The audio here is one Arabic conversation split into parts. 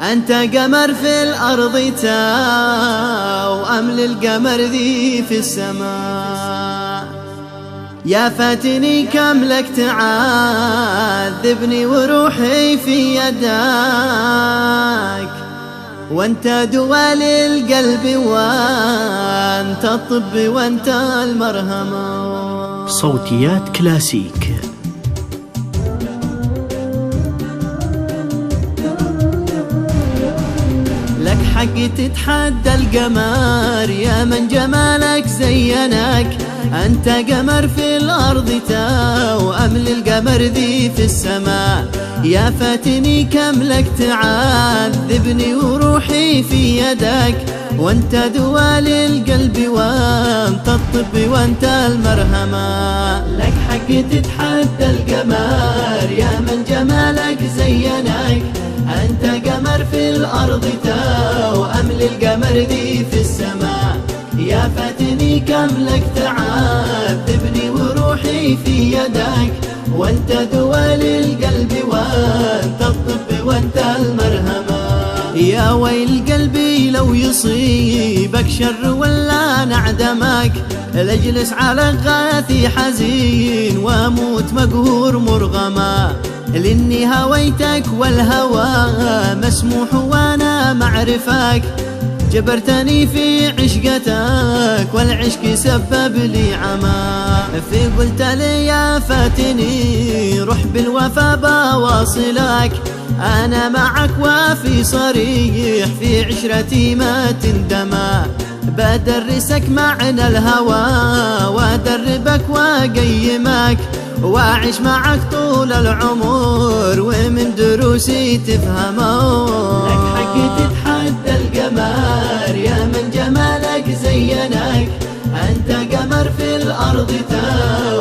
أنت قمر في الأرض وأمل القمر ذي في السماء. يا فاتني كم لك تعذبني وروحي في يدك، وانت دوا للقلب وانت الطب وانت المرهم. صوتيات كلاسيك. لك حق تتحدى القمر يا من جمالك زينك. أنت قمر في الأرض وأمل القمر ذي في السماء. يا فاتني كم لك تعذبني وروحي في يدك، وانت دوا للقلب وانت الطب وانت المرهمة. لك حق تتحدى القمر يا من جمالك زينك. أنت قمر في الأرض وأمل القمر ذي في السماء. يا فاتني كم لك تعذبني وروحي في يدك، وانت دوا للقلب وانت الطب وانت المرهمة. يا ويل قلبي لو يصيبك شر ولا نعدمك، لاجلس على غاثي حزين واموت مقهور مرغما. لاني هويتك والهوى مسموح وانا معرفك، جبرتني في عشقتك والعشق سبب لي عمى. في قلت لي يا فاتني روح بالوفا بواصلك، أنا معك وفي صريح في عشرتي ما تندمى. بدرسك معنى الهوى وأدربك وأقيمك، وأعيش معك طول العمر ومن دروسي تفهمه. لك حق تتحدى القمر يا من جمالك زينك. أنت قمر في الأرض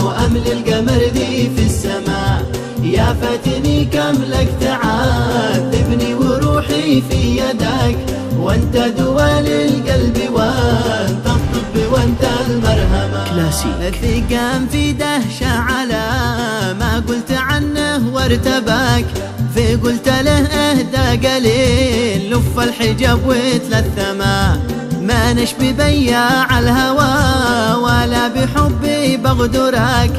وأمل القمر ذي في السماء. يا فاتني كم لك تعذبني وروحي في يدك، وانت دوا للقلب وانت الطب وانت المرهمة. كلاسيك. ثقام في دهشة على ما قلت عنه وارتبك، في قلت له اهدى قليل لف الحجاب وتلثما. ما نشبي بياع الهوى ولا بحبي بغدرك،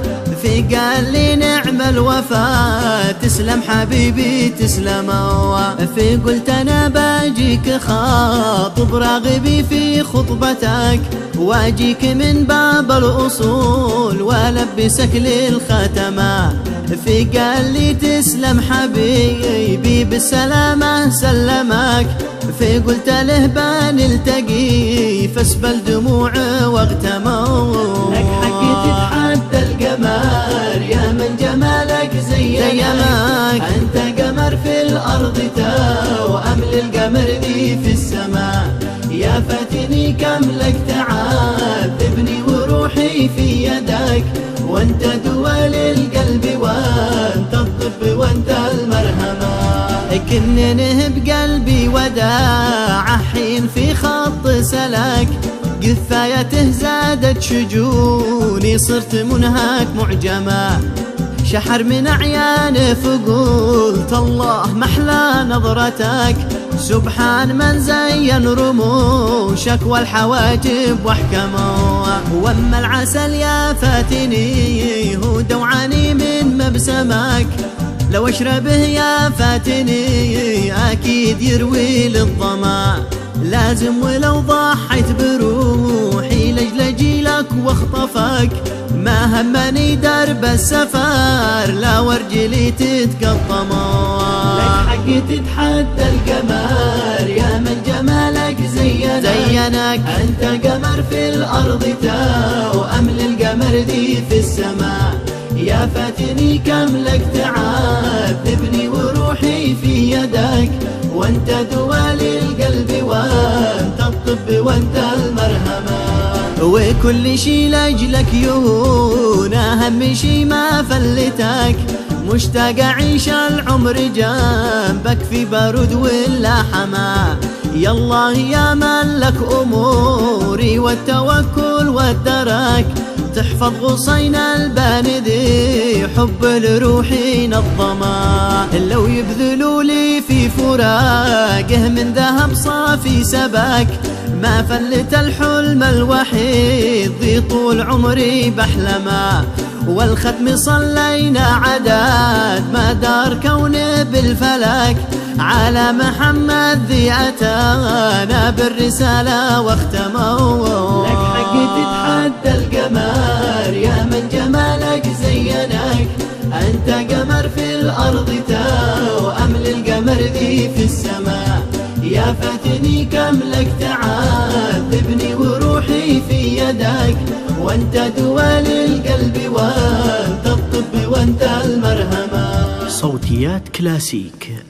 في قال لي نعم الوفا تسلم حبيبي تسلم. في قلت انا باجيك خاطب راغبي في خطبتك، واجيك من باب الاصول والبسك للختمه. في قال لي تسلم حبيبي بالسلامه سلمك، في قلت له بنلتقي فاسبل دموع واغتموا. لك حق تتحدى القمر يا من جمالك زينك. أنت قمر في الأرض وأمل القمر ذي في السماء. يا فاتني كم لك تعذبني وروحي في يدك، وانت دوا للقلب وانت الطب وانت المرهمة. كننه بقلبي وداع حين في خط سلك، قفايته زادت شجوني صرت منهك معجمة. شحر من عيانه فقلت الله محلى نظرتك، سبحان من زين رموشك والحواجب واحكمه. واما العسل يا فاتني هو دوعاني من مبسمك، لو اشربه يا فاتني اكيد يروي للظما. لازم ولو ضحيت بروحي لاجل اجيلك واخطفك، ما همني درب السفر لا ورجلي تتقطما. لك حق تتحدى القمر يا من جمالك زينك. أنت قمر في الأرض وأمل القمر ذي في السماء. يا فاتني كم لك تعذبني وروحي في يدك، وانت دوا للقلب وانت الطب وانت المرهمة. وكل شي لاجلك يهون اهم شي ما فلتك، مشتاق اعيش العمر جنبك في بارود ولا حما. يالله يا من لك اموري والتوكل والدرك، تحفظ غصين الباندي حب لروحي نظما. لو يبذلوا لي في فراقه من ذهب صافي سباك ما فلت الحلم الوحيد ذي طول عمري بحلما. والختم صلينا عداد ما دار كونه بالفلك على محمد ذي أتانا بالرسالة واختموا. لك حق تتحدى القمر يا من جمالك زينك، أنت قمر في الأرض توأم للقمر ذي في السماء. يا فاتني كم لك تعذبني وروحي في يدك، وانت دوال القلب وانت الطب وانت المرهمة. صوتيات كلاسيك.